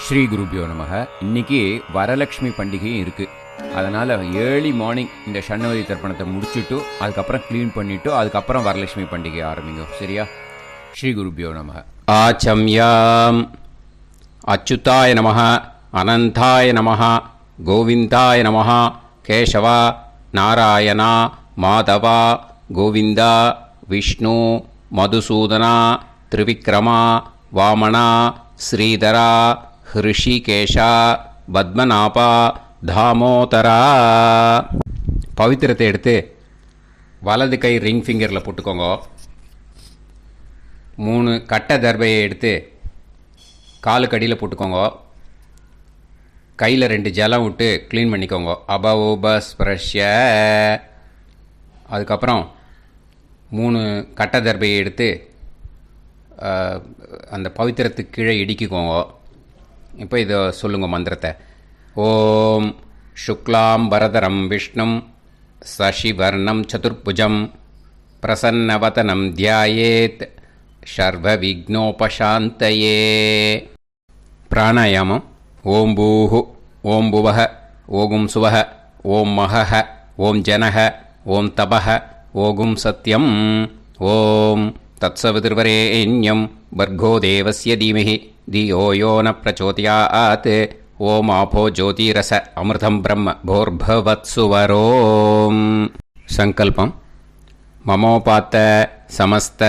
ஸ்ரீ குருபியோ நமக. இன்னைக்கு வரலட்சுமி பண்டிகையும் இருக்குது. அதனால் ஏர்லி மார்னிங் இந்த ஷண்ணவதி தர்ப்பணத்தை முடிச்சுட்டு அதுக்கப்புறம் க்ளீன் பண்ணிவிட்டு அதுக்கப்புறம் வரலட்சுமி பண்டிகை ஆரம்பிங்க. சரியா? ஸ்ரீ குருபியோ நமக. ஆச்சம்யாம். அச்சுதாய நமஹ, அனந்தாய நமஹ, கோவிந்தாய நமஹ, கேசவா, நாராயணா, மாதவா, கோவிந்தா, விஷ்ணு, மதுசூதனா, திரிவிக்ரமா, வாமனா, ஸ்ரீதரா, ஹிருஷிகேஷா, பத்மநாபா, தாமோதரா. பவித்திரத்தை எடுத்து வலது கை ரிங் ஃபிங்கரில் போட்டுக்கோங்க. 3 கட்டை தர்பையை எடுத்து காலுக்கடியில் போட்டுக்கோங்க. கையில் 2 ஜலம் விட்டு க்ளீன் பண்ணிக்கோங்க. அபவோபஸ்பிரஷ்ய. அதுக்கப்புறம் 3 கட்டை தர்பையை எடுத்து அந்த பவித்திரத்துக்கு கீழே இடிக்கிக்கோங்க. இப்போ இதை சொல்லுங்கள் மந்திரத்தை. ஓம் சுக்லாம் வரதரம் விஷ்ணும் சசிவர்ணம் சதுர்புஜம் பிரசன்னவதனம் தியாயேத் சர்வ விக்னோபசாந்தயே. பிராணாயாமம். ஓம் பூஹு, ஓம் புவஹ, ஓகும் சுவஹ, ஓம் மஹஹ, ஓம் ஜனஹ, ஓம் தபஹ, ஓகும் சத்யம். ஓம் தத்சவிதுர்வரேண்யம் பர்கோ தேவஸ்ய தீமஹி தியோ யோ ந பிரச்சோதயாத். ஓம் ஆபோ ஜோதிரச அமிர்தம் பிரம்ம போர்பவத்சுவரோம். சங்கல்பம். மமோபாத்த சமஸ்த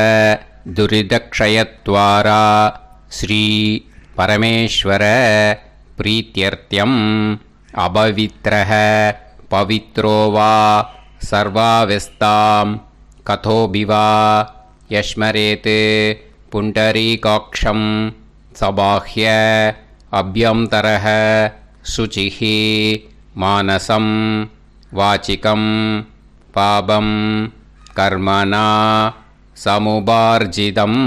துரிதக்ஷயத்வாரா ஸ்ரீ பரமேஸ்வர பிரீத்யர்த்தியம் அபவித்ரஹ பவித்ரோ வா சர்வாவஸ்தாம் கதோபிவா யஸ்மரேத் புண்டரீகாக்ஷம் சபாஹ்ய அப்யந்தரஹ சுசிஹ மானசம் வாசிகம் பாபம் கர்மணா சமுபார்ஜிதம்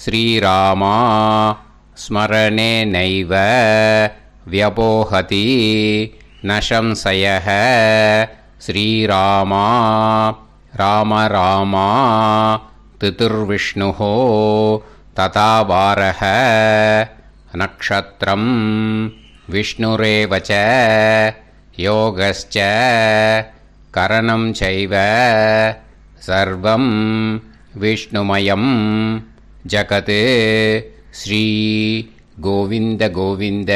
ஸ்ரீராமா ஸ்மரணேனைவ வ்யபோஹதி நசம்சயஹ. ஸ்ரீராமா ராம ராமா திதிர்விஷ்ணுஹோ ததா வாரஹ. நக்ஷத்ரம் விஷ்ணுரேவச யோகஸ்ச கரணம் சைவ சர்வம் விஷ்ணுமயம் ஜகத். ஸ்ரீ கோவிந்த கோவிந்த.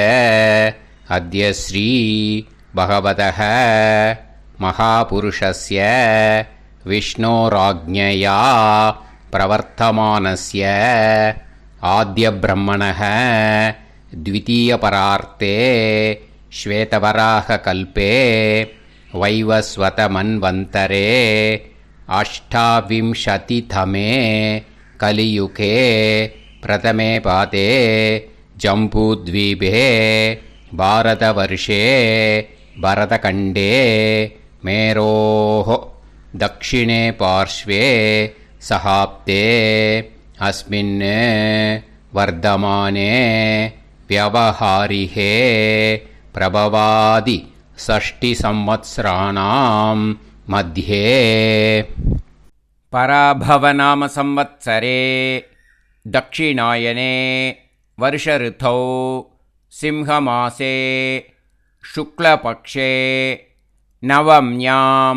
அத்ய ஸ்ரீ பகவதः மகாபுருஷஸ்ய விஷ்ணோராஜ்ஞயா பிரவர்த்தமானஸ்ய ஆத்யப்ரஹ்மணः த்விதீயபரார்த்தே ஸ்வேதவராககல்பே வைவஸ்வதமன்வந்தரே அஷ்டாவிம்சதிதமே கலியுகே பிரதமே பாதே ஜம்பூத்வீபே பாரதவர்ஷே பரதகண்டே மேரோः दक्षिणे पार्श्वे सहाप्ते अस्मिन् वर्धमाने व्यवहारिहे प्रभवादि षष्टिसंवत्सराणां मध्ये पराभवनाम संवत्सरे दक्षिणायने वर्षऋतौ सिंहमासे शुक्लपक्षे नवम्यां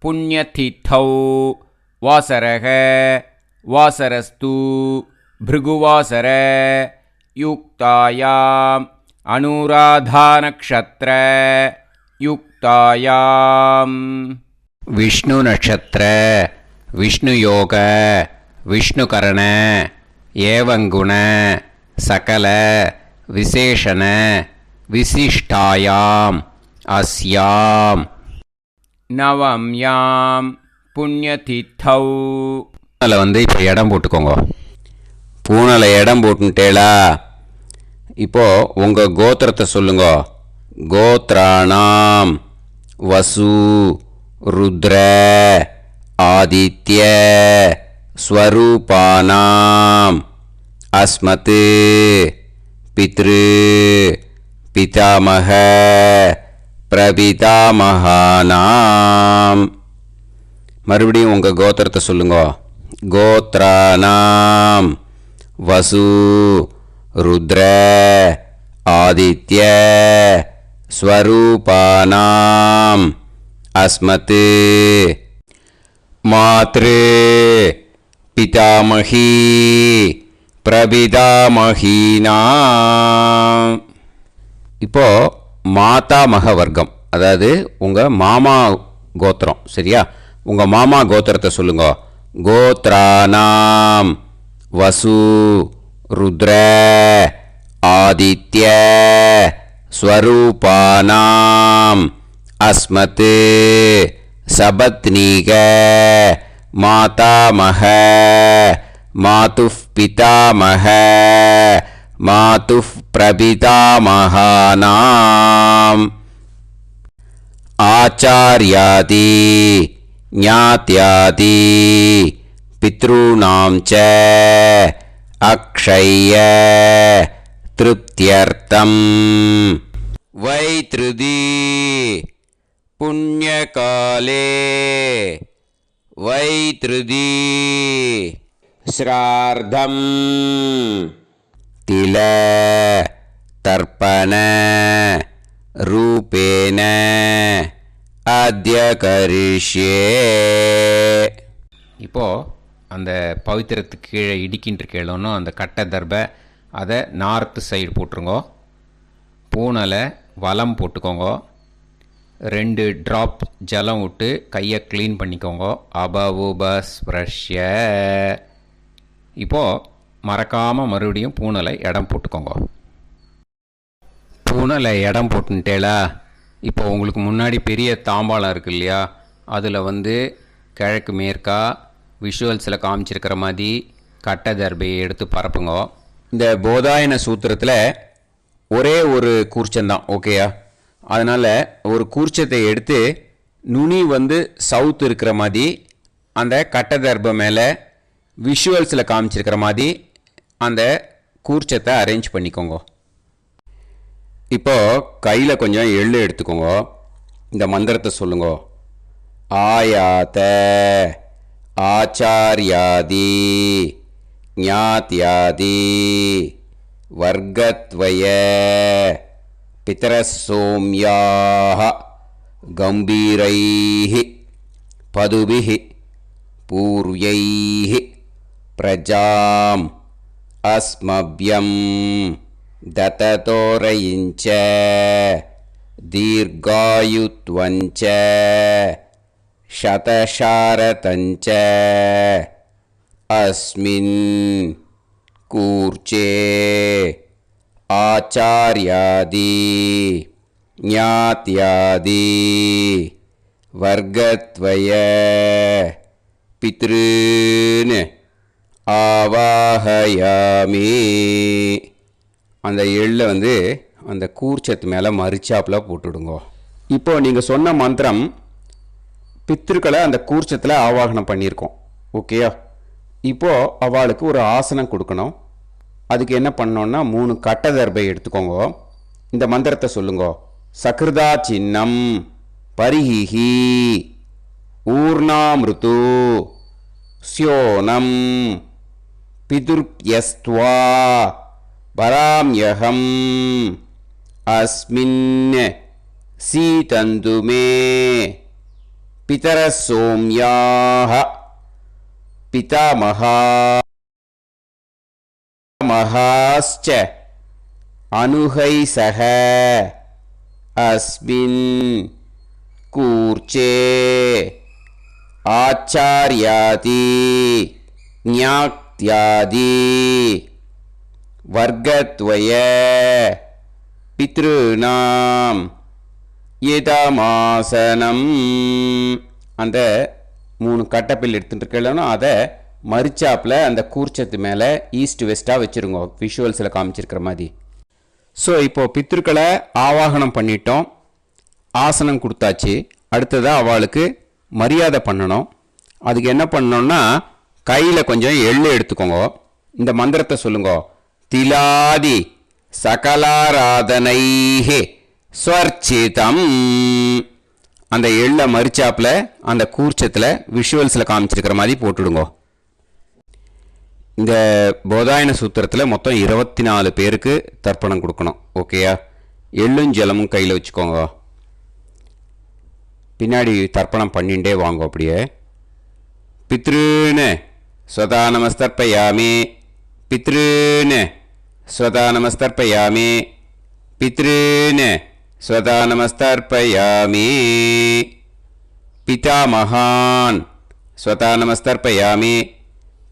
पुण्यतिथौ वासरः वासरस्तु भृगुवासर युक्तायाम् अनुराधानक्षत्र युक्तायाम् विष्णु नक्षत्र विष्णुयोग विष्णुकरण एवंगुण सकल विशेषण विशिष्टायाम् अस्याम् நவம்யாம் புண்ணியதித்தௌ. பூனலை இப்போ இடம் போட்டுக்கோங்க. பூனலை இடம் போட்டுட்டேளா? இப்போது உங்கள் கோத்திரத்தை சொல்லுங்க. கோத்ராணாம் வசு ருத்ர ஆதித்ய ஸ்வரூபானாம் அஸ்மத் பித்ரு பிதாமக பிரபிதாமகானாம். மறுபடியும் உங்கள் கோத்திரத்தை சொல்லுங்க. கோத்ரானாம் வசு ருத்ர ஆதித்ய ஸ்வரூபானாம் அஸ்மத் மாத்ரு பிதாமகி பிரபிதாமகீனாம். இப்போ மாதாமக வர்க்கம், அதாவது உங்கள் மாமா கோத்திரம். சரியா? உங்கள் மாமா கோத்திரத்தை சொல்லுங்க. கோத்ரானாம் வசு ருத்ர ஆதித்ய ஸ்வரூபானாம் அஸ்மத் சபத்னீக மாதாமக மாதுஃப் பிதாமக மாதுஃப் பிரபிதாமகானாம் ஆச்சார்யாதி ஞாத்யாதி பித்ருணாம் ச அக்ஷய திருப்தியர்த்தம் வைத்ருதி புண்ணியகாலே வைத்ருதி ஸ்ரார்த்தம் தில தர்ப்பண ரூபேன அத்ய கரிஷ்யே. இப்போது அந்த பவித்திரத்துக்கு கீழே இடிக்கின்ற கீழோன்னு அந்த கட்டை தர்பை அதை நார்த்து சைடு போட்டுருங்கோ. பூனலை வலம் போட்டுக்கோங்க. 2 ட்ராப் ஜலம் விட்டு கையை க்ளீன் பண்ணிக்கோங்க. அபவுபஸ்ப்ரஷ்ய. இப்போது மறக்காமல் மறுபடியும் பூனலை இடம் போட்டுக்கோங்க. பூனலை இடம் போட்டுட்டேலா. இப்போ உங்களுக்கு முன்னாடி பெரிய தாம்பாளம் இருக்குது இல்லையா, அதில் கிழக்கு மேற்கா விஷுவல்ஸில் காமிச்சிருக்கிற மாதிரி கட்டை தர்பையை எடுத்து பரப்புங்க. இந்த போதாயன சூத்திரத்தில் ஒரே ஒரு கூர்ச்சந்தான், ஓகேயா? அதனால் ஒரு கூர்ச்சத்தை எடுத்து நுனி சவுத் இருக்கிற மாதிரி அந்த கட்டை தர்பை மேலே விஷுவல்ஸில் காமிச்சிருக்கிற மாதிரி அந்த கூர்ச்சத்தை அரேஞ்ச் பண்ணிக்கோங்க. இப்போது கையில் கொஞ்சம் எள்ளு எடுத்துக்கோங்க. இந்த மந்திரத்தை சொல்லுங்க. ஆயாத ஆச்சாரியாதி ஞாத்யாதி வர்க்கத்வய பிதரசோம்யாஹ கம்பீரைஹி பதுபிஹி பூர்வைஹி பிரஜாம் அஸ்மப்யம் தததோரயிஞ்ச தீர்காயுத்வஞ்ச சதசாரதஞ்ச அஸ்மின் கூர்ச்சே ஆச்சார்யாதி ஞாத்யாதி வர்க்கத்வய பித்ருன் ஆவாஹயாமி. அந்த எள்ளை அந்த கூர்ச்சத்து மேலே மரிச்சாப்பில் போட்டுடுங்க. இப்போது நீங்கள் சொன்ன மந்திரம் பித்ருக்களை அந்த கூர்ச்சத்தில் ஆவாகனம் பண்ணியிருக்கோம், ஓகேயா? இப்போது அவளுக்கு ஒரு ஆசனம் கொடுக்கணும். அதுக்கு என்ன பண்ணோன்னா 3 கட்டை தர்பை எடுத்துக்கோங்க. இந்த மந்திரத்தை சொல்லுங்க. சக்ருதா சின்னம் பரிஹிஹி ஊர்ணாமிருத்து ஸ்யோனம் பிதுர்ப்யஸ்த்வா பராம்யகம் அஸ்மின் சீதந்துமே பிதரசோம்யாஹ பிதாமகாஸ்ச அனுகைசஹ அஸ்மின் கூர்ச்சே ஆச்சார்யாதி ஞாத்யாதி வர்க்கத்வய பித்ருநாம் இதமாசனம். அந்த 3 கட்டப்பில் எடுத்துகிட்டு இருக்கலன்னா அதை மரிச்சாப்பில் அந்த கூர்ச்சத்து மேலே ஈஸ்ட் வெஸ்ட்டாக வச்சுருங்க, விஷுவல்ஸில் காமிச்சிருக்கிற மாதிரி. ஸோ இப்போது பித்ருக்களை ஆவாகனம் பண்ணிட்டோம், ஆசனம் கொடுத்தாச்சு. அடுத்ததாக அவளுக்கு மரியாதை பண்ணணும். அதுக்கு என்ன பண்ணணும்னா கையில் கொஞ்சம் எள்ளு எடுத்துக்கோங்க. இந்த மந்திரத்தை சொல்லுங்க. திலாதி சகலாராதனைஹே ஸ்வர்ச்சிதம். அந்த எள்ளை மரிச்சாப்பில் அந்த கூர்ச்சத்தில் விஷுவல்ஸில் காமிச்சிருக்கிற மாதிரி போட்டுடுங்க. இந்த போதாயன சூத்திரத்தில் மொத்தம் 24 பேருக்கு தர்ப்பணம் கொடுக்கணும். ஓகேயா? எள்ளும் ஜலமும் கையில் வச்சுக்கோங்க. பின்னாடி தர்ப்பணம் பண்ணிகிட்டே வாங்க. அப்படியே பித்ருன்னு ஸ்வதா நமஸ்தர்ப்பயாமி, பித்ருன்னு ஸ்வதா நமஸ்தர்ப்பயாமி, பித்ருன்னு ஸ்வதா நமஸ்தர்ப்பயாமி, பிதாமகான் ஸ்வதா நமஸ்தர்ப்பயாமி,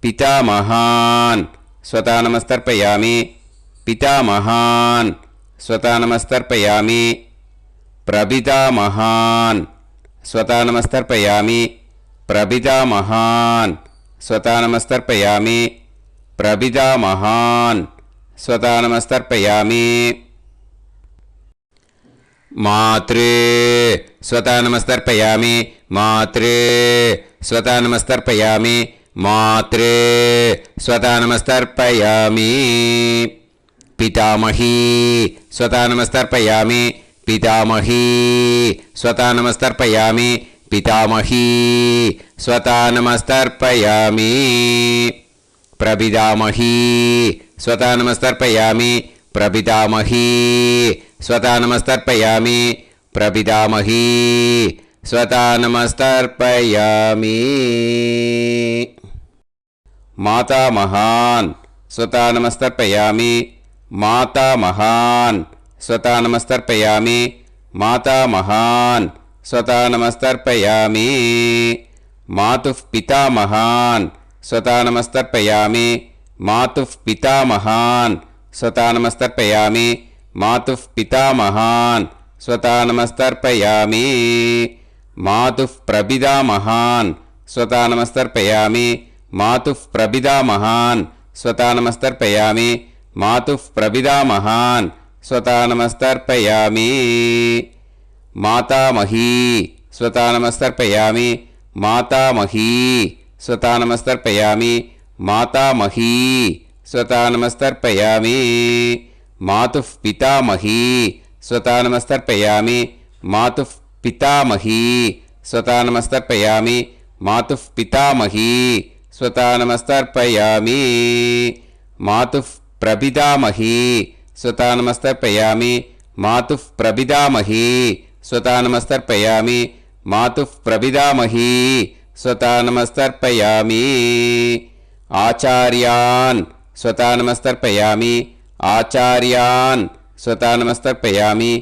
पितामहान् स्वता नमस्तर्पयामि, पितामहान् स्वता नमस्तर्पयामि, प्रपितामहान् स्वता नमस्तर्पयामि, प्रपितामहान् स्वता नमस्तर्पयामि, प्रपितामहान् स्वता नमस्तर्पयामि, मातृ स्वता नमस्तर्पयामि, मातृ स्वता नमस्तर्पयामि, मातृ स्वता नमस्तर्पयामि, पितामही स्वता नमस्तर्पयामि, पितामही स्वता नमस्तर्पयामि, पितामही स्वता नमस्तर्पयामि, प्रपितामही स्वता नमस्तर्पयामि, प्रपितामही स्वता नमस्तर्पयामि, प्रपितामही स्वता नमस्तर्पयामि, मातामहान् स्वता नमस्तर्पयामि, मातामहान् स्वता नमस्तर्पयामि, मातामहान् स्वता नमस्तर्पयामि, मातुः पितामहान् स्वता नमस्तर्पयामि, मातुः पितामहान् स्वता नमस्तर्पयामि, मातुः पितामहान् स्वता नमस्तर्पयामि, मातुः प्रपितामहान् स्वता नमस्तर्पयामि, मातुः प्रपितामहान् स्वता नमस्तर्पयामि, मातुः प्रपितामहान् स्वता नमस्तर्पयामि, मातामही स्वता नमस्तर्पयामि, मातामही स्वता नमस्तर्पयामि, मातामही स्वता नमस्तर्पयामि, मातुः पितामही स्वता नमस्तर्पयामि, मातुः पितामही स्वता नमस्तर्पयामि, मातुः पितामही स्वता नमस्तर्पयामि, मातुः प्रपितामही स्वता नमस्तर्पयामि, मातुः प्रपितामही स्वता नमस्तर्पयामि, मातुः प्रपितामही स्वता नमस्तर्पयामि, आचार्यान् स्वता नमस्तर्पयामि, आचार्यान् स्वता नमस्तर्पयामि,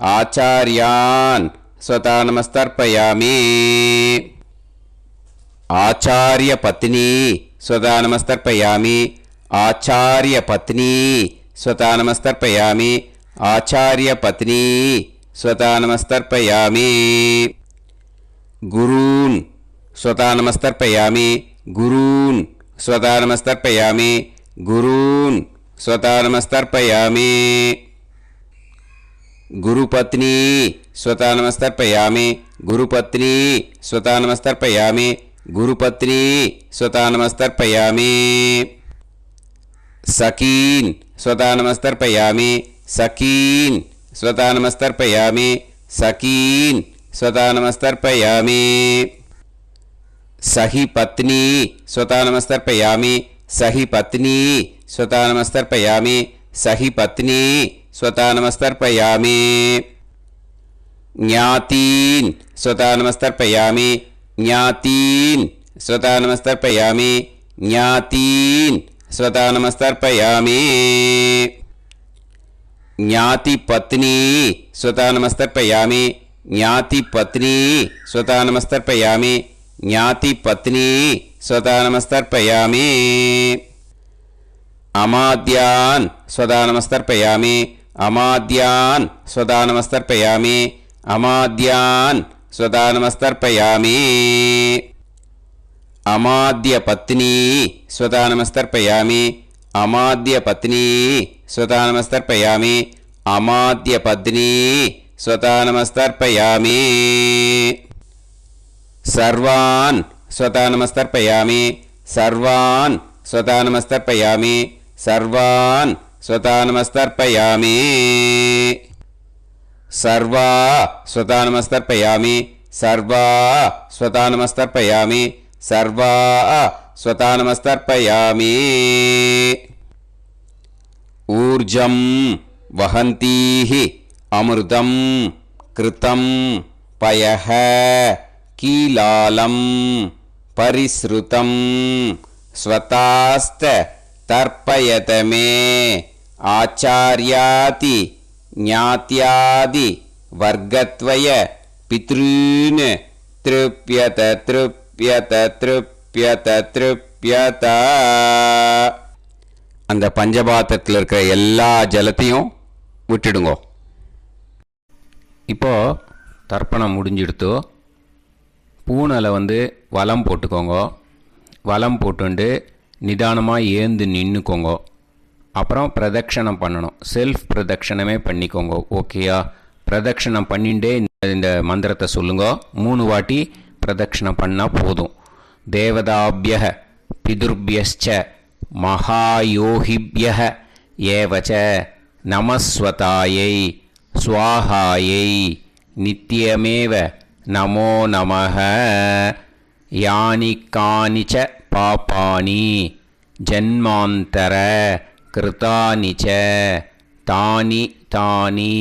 आचार्यान् स्वता नमस्तर्पयामि, आचार्यपत्नी स्वता नमस्तर्पयामि, आचार्यपत्नी स्वता नमस्तर्पयामि, आचार्यपत्नी स्वता नमस्तर्पयामि, गुरून् स्वता नमस्तर्पयामि, गुरून् स्वता नमस्तर्पयामि, गुरून् स्वता नमस्तर्पयामि, गुरुपत्नी स्वता नमस्तर्पयामि, गुरुपत्नी स्वता नमस्तर्पयामि, गुरुपत्नी स्वता नमस्तर्पयामि, सखीन् स्वता नमस्तर्पयामि, सखीन् स्वता नमस्तर्पयामि, सखीन् स्वता नमस्तर्पयामि, सही पत्नी स्वता नमस्तर्पयामि, सही पत्नी स्वता नमस्तर्पयामि, सही पत्नी स्वता नमस्तर्पयामि, ज्ञातीन् स्वता नमस्तर्पयामि, ज्ञातीन् स्वता नमस्तर्पयामि, ज्ञातीन् स्वता नमस्तर्पयामि, ज्ञातिपत्नी स्वता नमस्तर्पयामि, ज्ञातिपत्नी स्वता नमस्तर्पयामि, ज्ञातिपत्नी स्वता नमस्तर्पयामि, अमाद्यान् स्वता नमस्तर्पयामि, अमाद्यान् स्वता नमस्तर्पयामि, अमाद्यान् स्वता नमस्तर्पयामि, अमाद्यपत्नी स्वता नमस्तर्पयामि, अमाद्यपत्नी स्वता नमस्तर्पयामि, अमाद्यपत्नी स्वता नमस्तर्पयामि, सर्वान् स्वता नमस्तर्पयामि, सर्वान् स्वता नमस्तर्पयामि, सर्वान् स्वता नमस्तर्पयामि, सर्वा स्वता नमस्तर्पयामि, सर्वा स्वता नमस्तर्पयामि, सर्वा स्वतानमस्तर्पयामि ऊर्जं वहन्तीः अमृतं कृतं पयः कीलालं परिसृतं स्वतास्त तर्पयत मे आचार्याति ज्ञात्यादि वर्गत्वय पितॄन् तृप्यत तृप्यत तृप्यत तृप्यत. அந்த பஞ்சபாத்திரத்தில் இருக்கிற எல்லா ஜலத்தையும் விட்டுடுங்கோ. இப்போது தர்ப்பணம் முடிஞ்சிடுத்து. பூனலை வலம் போட்டுக்கோங்க. வலம் போட்டுண்டு நிதானமாக ஏந்து நின்றுக்கோங்க. அப்புறம் பிரதட்சணம் பண்ணணும். செல்ஃப் பிரதட்சணமே பண்ணிக்கோங்க. ஓகேயா? பிரதட்சணம் பண்ணிண்டே இந்த மந்திரத்தை சொல்லுங்க. 3 வாட்டி பிரதட்சணம் பண்ணால் போதும். தேவதாபிய பிதுர்பியச்ச மகாயோகிபிய ஏவச்ச நமஸ்வதாயை ஸ்வாஹாயை நித்யமேவ நமோ நமஹ. யானி கானிச்ச பாபானி ஜன்மாந்தர கிருதானி ச தானி தானி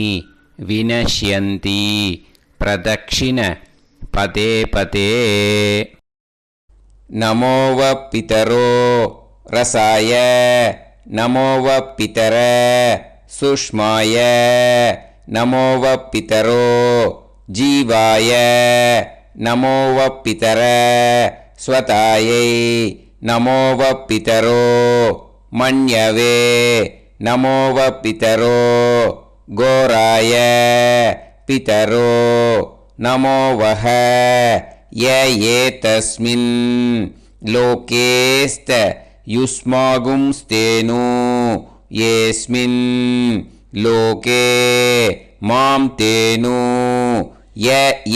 வினஷ்யந்தி பிரதக்ஷிண பதே பதே. நமோ வ பிதரோ ரசாய நமோ வ பிதர சுஷ்மாய நமோ வ பிதரோ ஜீவாய நமோ வ பிதர ஸ்வதாயை நமோ வ பிதரோ மன்யவே நமோ வ பிதரோ கோராய பிதரோ நமோ வஹ ய ஏதஸ்மின் லோகேஸ்த யுஸ்மாகும்ஸ்தேனு ஏஸ்மின் லோகே மாம் தேனு ய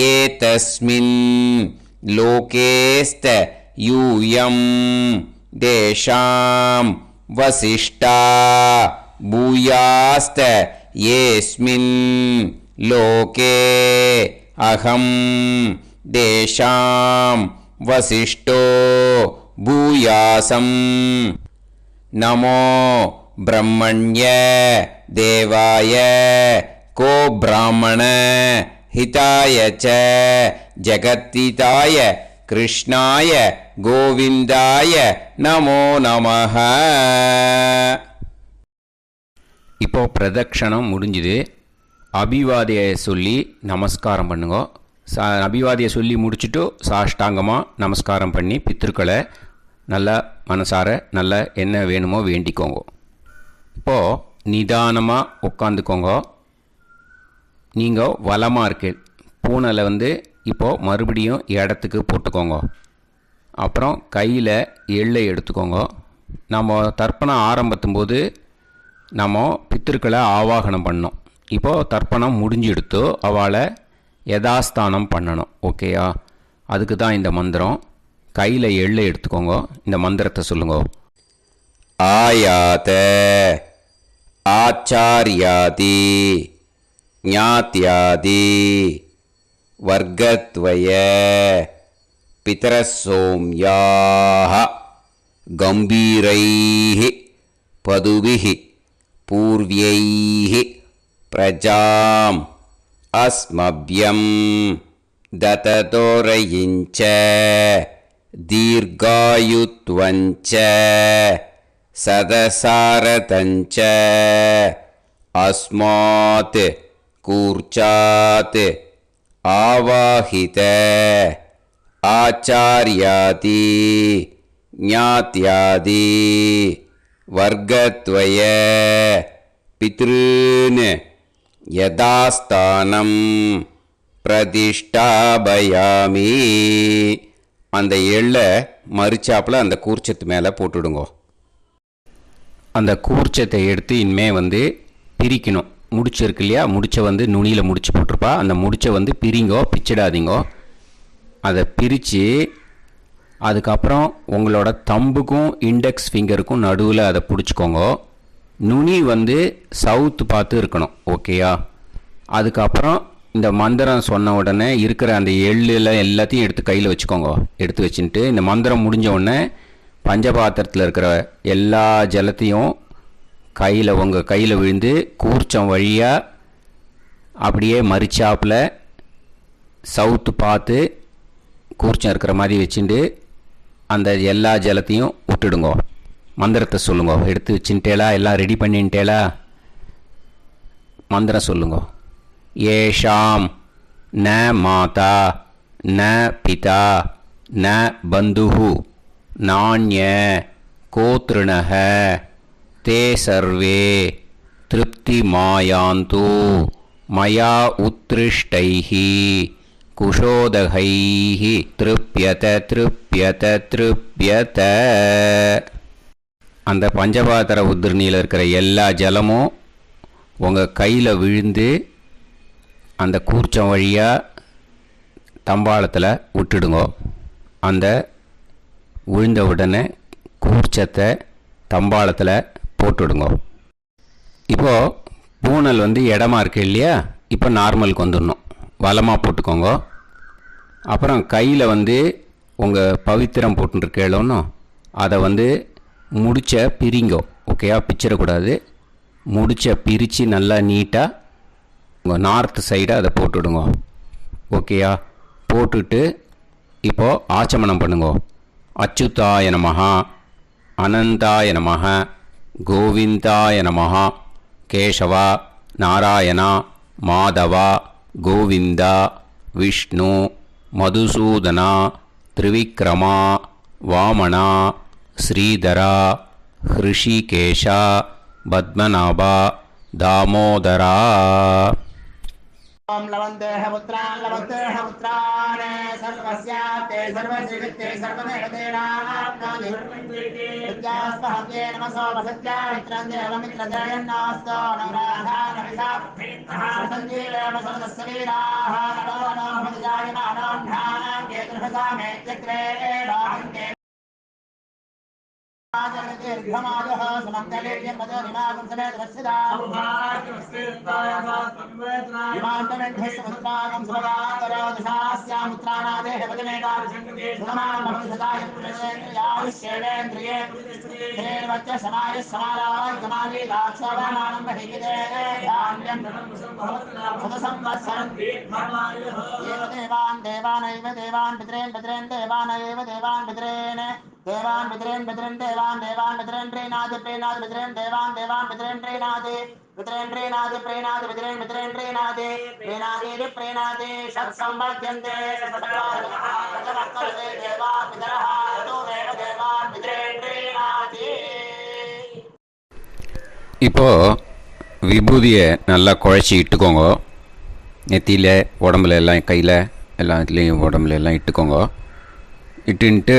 ஏதஸ்மின் லோகேஸ்த யூயம் தேஷாம் வசிஷ்டா பூயாஸ்த ஏஸ்மின் லோகே அகம் தேஷாம் வசிஷ்டோ பூயாசம். நமோ பிரம்மண்ய தேவாய கோ பிராமண ஹிதாய ச ஜகத்திதாய கிருஷ்ணாய கோவிந்தாய நமோ நமஹ. இப்போ பிரதட்சணம் முடிஞ்சுது. அபிவாதியை சொல்லி நமஸ்காரம் பண்ணுங்க. அபிவாதியை சொல்லி முடிச்சுட்டு சாஷ்டாங்கமாக நமஸ்காரம் பண்ணி பித்திருக்களை நல்லா மனசார நல்லா என்ன வேணுமோ வேண்டிக்கோங்க. இப்போது நிதானமாக உட்காந்துக்கோங்க. நீங்கள் வலமாக இருக்கு பூனலை இப்போது மறுபடியும் இடத்துக்கு போட்டுக்கோங்க. அப்புறம் கையில் எள்ளை எடுத்துக்கோங்க. நம்ம தர்ப்பணம் ஆரம்பத்தும் போது நம்ம பித்திருக்களை ஆவாகனம் பண்ணோம். இப்போது தர்ப்பணம் முடிஞ்செடுத்து அவளை யதாஸ்தானம் பண்ணணும். ஓகேயா? அதுக்கு தான் இந்த மந்திரம். கையில் எள்ளை எடுத்துக்கோங்க. இந்த மந்திரத்தை சொல்லுங்க. ஆயாத ஆச்சாரியாதி ஞாத்யாதி வர்க்கத்வய பிதரசோம்யாஹ கம்பீரைஹி பதுபிஹி பூர்வ்யைஹி பிரஜாம் அஸ்மப்யம் தததோரயிஞ்ச தீர்காயுத்வஞ்ச சதசாரதஞ்ச அஸ்மாத் கூர்ச்சாத் ஆவாஹித ஆச்சார்யாதி ஞாத்யாதி வர்க்கத்வய பித்ருன் யதாஸ்தானம் பிரதிஷ்டாபயாமி. அந்த எள்ளை மறிச்சாப்பில் அந்த கூர்ச்சத்து மேலே போட்டுடுங்க. அந்த கூர்ச்சத்தை எடுத்து இனிமே பிரிக்கணும். முடிச்சிருக்கு இல்லையா? முடிச்சை நுனியில் முடிச்சு போட்டிருப்பா. அந்த முடிச்சை பிரிங்கோ, பிச்சிடாதீங்கோ. அதை பிரித்து அதுக்கப்புறம் உங்களோட தம்புக்கும் இண்டெக்ஸ் ஃபிங்கருக்கும் நடுவில் அதை பிடிச்சிக்கோங்க. நுனி சவுத்து பார்த்து இருக்கணும். ஓகேயா? அதுக்கப்புறம் இந்த மந்திரம் சொன்ன உடனே இருக்கிற அந்த எள்ளில் எல்லாத்தையும் எடுத்து கையில் வச்சுக்கோங்க. எடுத்து வச்சுட்டு இந்த மந்திரம் முடிஞ்ச உடனே பஞ்சபாத்திரத்தில் இருக்கிற எல்லா ஜலத்தையும் உங்கள் கையில் விழுந்து கூர்ச்சம் வழியாக அப்படியே மறிச்சாப்பில் சவுத்து பார்த்து கூர்ச்சம் இருக்கிற மாதிரி வச்சுட்டு அந்த எல்லா ஜலத்தையும் விட்டுடுங்கோ. மந்திரத்தை சொல்லுங்க. எடுத்து வச்சுட்டேலா? எல்லாம் ரெடி பண்ணிட்டேலா? மந்திரம் சொல்லுங்க. ஏஷாம் ந மாதா ந பிதா ந பந்துஹு நாண்ய கோத்ருணஹ தே சர்வே திருப்தி மாயாந்து மயா உத்ருஷ்டைஹி குஷோதகைஹி திருப்யத திருப்யத திருப்யத. அந்த பஞ்சபாத்திர உதிர்ணியில் இருக்கிற எல்லா ஜலமும் உங்கள் கையில் விழுந்து அந்த கூர்ச்சம் வழியாக தம்பாளத்தில் விட்டுடுங்க. அந்த விழுந்த உடனே கூர்ச்சத்தை தம்பாளத்தில் போட்டுடுங்க. இப்போது பூனல் இடமா இருக்கு இல்லையா? இப்போ நார்மலுக்கு வந்துடணும். வலமாக போட்டுக்கோங்க. அப்புறம் கையில் உங்கள் பவித்திரம் போட்டுருக்கேளோன்னு அதை முடிச்ச பிரிங்கோ. ஓகேயா? பிச்சிடக்கூடாது. முடிச்ச பிரித்து நல்லா நீட்டாக உங்கள் நார்த் சைடை அதை போட்டுவிடுங்க. ஓகேயா? போட்டுட்டு இப்போது ஆச்சமனம் பண்ணுங்க. அச்சுதாய நமஹ அனந்தாய நமஹ கோவிந்தாய நமஹ கேசவா நாராயணா மாதவா கோவிந்தா விஷ்ணு மதுசூதனா திரிவிக்ரமா வாமனா ஸ்ரீதரா ஹிருஷிகேஷா பத்மநாபா தாமோதரா. ओम लवन्तेह पुत्रान् लवन्तेह पुत्रान् सर्वस्याते सर्वश्रीवित्ते सर्वदेवतेनाप्नोति विद्यास्पहते नमसो वसत्या मित्रं देवमित्रजयन्नास्तो नवराधानविधा सञ्जीवेम सर्वस्वीराः नमो नमः जायमानो ध्यानं केतुर्भसामे चक्रे राहन्ते दीर्घमायः समङ्गलेयं पदनिमागं समेत वत्सदा विमान्तमेढ्यस्समुद्रागं सुभगाकरोदशास्यामुत्राणादेह पदमेकाभिषङ्गते सुधमानमभिसदाय पुरुषेन्द्रियायुष्येवेन्द्रिये धेर्वच्च समायः समाराय कमाली दाक्षावानानं महिगिते धान्यं सदसंवत्सरं एव देवान् देवान् पितरेन् देवानैव देवान् पितरेन् देवान् पितरेन् पितरेन् देवान् पितरेन् प्रीणाति पितरेन् देवान् पितरेन् प्रीणाति पितरेन् प्रीणाति प्रीणाति षट्संवर्ध्यन्ते देवा पितरः ततोमेव देवान् पितरेन् प्रीणाति. இப்போது விபூதியை நல்லா குழச்சி இட்டுக்கோங்க. நெத்தியில் உடம்புல எல்லாம் கையில் எல்லாத்துலேயும் உடம்புல எல்லாம் இட்டுக்கோங்க. இட்டுன்ட்டு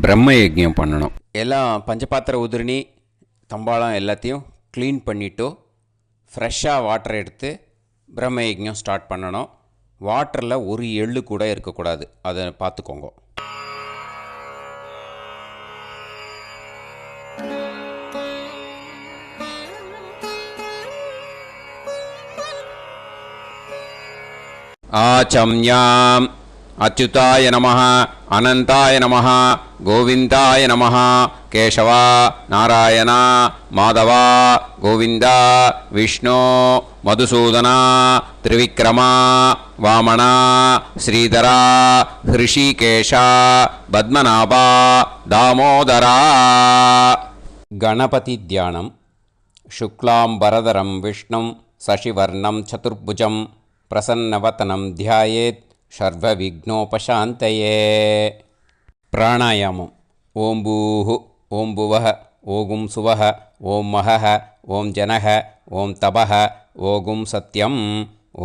பிரம்ம யஜ்ஞம் பண்ணணும். எல்லாம் பஞ்சபாத்திர உதிரணி தம்பாளம் எல்லாத்தையும் க்ளீன் பண்ணிவிட்டு ஃப்ரெஷ்ஷாக வாட்டர் எடுத்து பிரம்ம யஜ்ஞம் ஸ்டார்ட் பண்ணணும். வாட்டரில் ஒரு எள்ளு கூட இருக்கக்கூடாது. அதை பார்த்துக்கோங்க. ஆச்சம்யாம் அச்சுதாய நமஹ அனந்தாய நமஹ கோவிந்தாய நமஹ கேசவா நாராயணா மாதவா கோவிந்தா விஷ்ணு மதுசூதனா திரிவிக்ரமா வாமனா ஸ்ரீதரா ஹிருஷிகேஷா பத்மநாபா தாமோதரா. கணபதி தியானம். சுக்லாம்பரதரம் விஷ்ணும் சசிவர்ணம் சதுர்புஜம் பிரசன்னவதனம் தியாயேத் சர்வவிக்னோபசாந்தயே. பிராணாயாமம். ஓம் பூஹு ஓம் புவஹ ஓகும் சுவஹ ஓம் மஹஹ ஓம் ஜனஹ ஓம் தபஹ ஓகும் சத்யம்.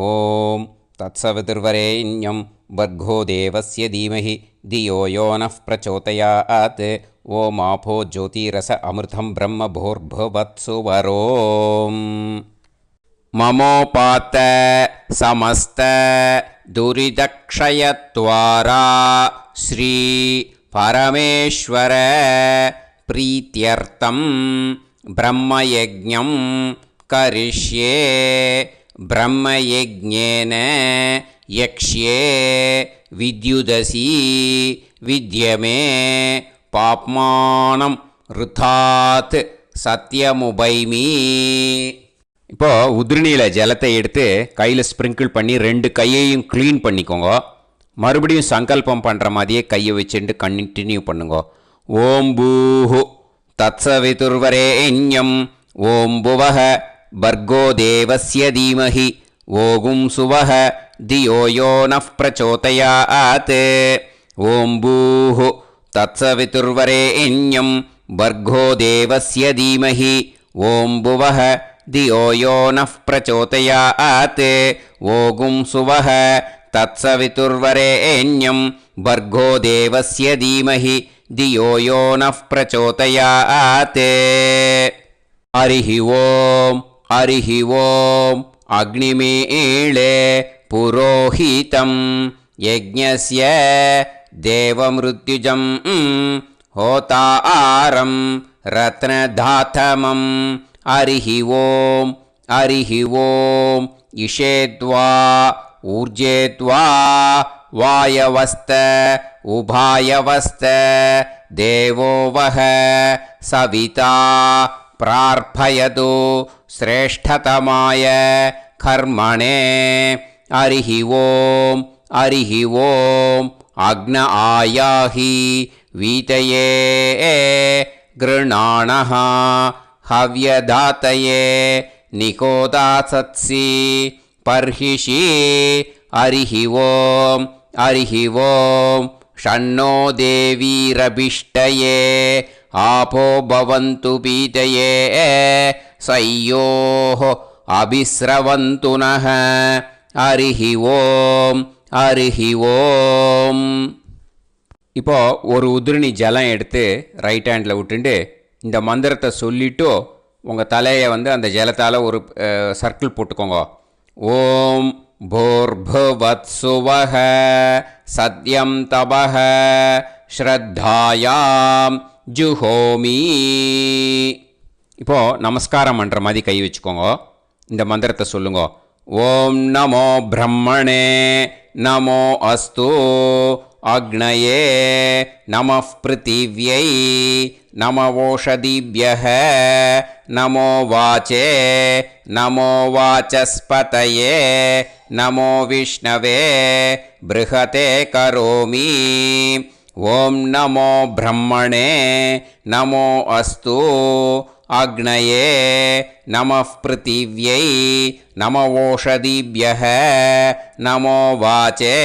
ஓம் தத்சவிதுர்வரேண்யம் வர்கோ தேவஸ்ய தீமஹி தியோ யோ நः பிரச்சோதயாத். ஓம் ஆபோ ஜோதிரச அமிர்தம் பிரம்ம பூர்புவத்சு வரோம். மமோபாத்த சமஸ்த துரிதக்ஷயத்வாரா ஸ்ரீ பரமேஸ்வர பிரீத்யர்த்தம் பிரம்மயஜ்ஞம் கரிஷ்யே. பிரம்மயஜ்ஞேன யக்ஷ்யே வித்யுதசி வித்யமே பாப்மானம் ருதாத் சத்யமுபைமி. இப்போது உதிரணியில் ஜலத்தை எடுத்து கையில் ஸ்ப்ரிங்கிள் பண்ணி 2 கையையும் க்ளீன் பண்ணிக்கோங்க. மறுபடியும் சங்கல்பம் பண்ணுற மாதிரியே கையை வச்சுட்டு கண்டினியூ பண்ணுங்க. ஓம் பூஹு தத்சவிதுர்வரேண்யம் ஓம் புவஹ பர்கோ தேவஸ்ய தீமஹி ஓகும் சுவஹ தியோ யோ நஃப் பிரச்சோதயாத். ஓம் பூஹு தத்சவிதுர்வரேண்யம் பர்கோ தேவஸ்ய தீமஹி ஓம் புவஹ தியோ யோ நஃப் பிரச்சோதயாத். ஓகும் சுவஹ தத்சவிதுர்வரேண்யம் பர்கோ தேவஸ்ய தீமஹி தியோ யோ நஃப் பிரச்சோதயாத். ஹரிஹி ஓம் ஹரிஹி ஓம் அக்னிமீளே புரோஹிதம் யஜ்ஞஸ்ய தேவமிருத்யுஜம் ஹோதாரம் ரத்னதாத்தமம். ஹரிஹி ஓம் ஹரிஹி ஓம் இஷேத்வா ஊர்ஜேத்வா வாயவஸ்த உபாயவஸ்த தேவோ வஹ சவிதா பிரார்ப்பயது ஸ்ரேஷ்டதமாய கர்மணே. ஹரிஹி ஓம் ஹரிஹி ஓம் அக்ன ஆயாஹி வீதயே கிருணாணஹ ஹவ்யதாத்தயே நிகோதாசத்சி பர்ஹிஷி. ஹரிஹி ஓம் ஹரிஹி ஓம் ஷண்ணோ தேவீரபிஷ்டயே ஆபோ பவந்து பீதயே சய்யோஹ அபிஸ்ரவந்து நஹ. ஹரிஹி ஓம் ஹரிஹி ஓம். இப்போது ஒரு உதிரணி ஜலம் எடுத்து ரைட் ஹேண்டில் விட்டுண்டு இந்த மந்திரத்தை சொல்லிவிட்டு உங்கள் தலையை அந்த ஜலத்தால் ஒரு சர்க்கிள் போட்டுக்கோங்க. ஓம் பூர்புவத்சுவஹ சத்யம் தபஹ ஸ்ரத்தாயாம் ஜுஹோமி. இப்போது நமஸ்காரம் பண்ணுற மாதிரி கை வச்சுக்கோங்க. இந்த மந்திரத்தை சொல்லுங்க. ஓம் நமோ பிரம்மணே நமோ அஸ்து அக்னயே நமः பிருத்திவ்யை நமவோஷதிभ्यः நமோ வாச்சே நமோ வாசஸ்பதயே நமோ விஷ்ணவே ப்ருஹதே கரோமி. ஓம் நமோ பிரம்மணே நமோ அஸ்து அக்னயே நமः பிருத்திவ்யை நமவோஷதிभ्यः நமோ வாச்சே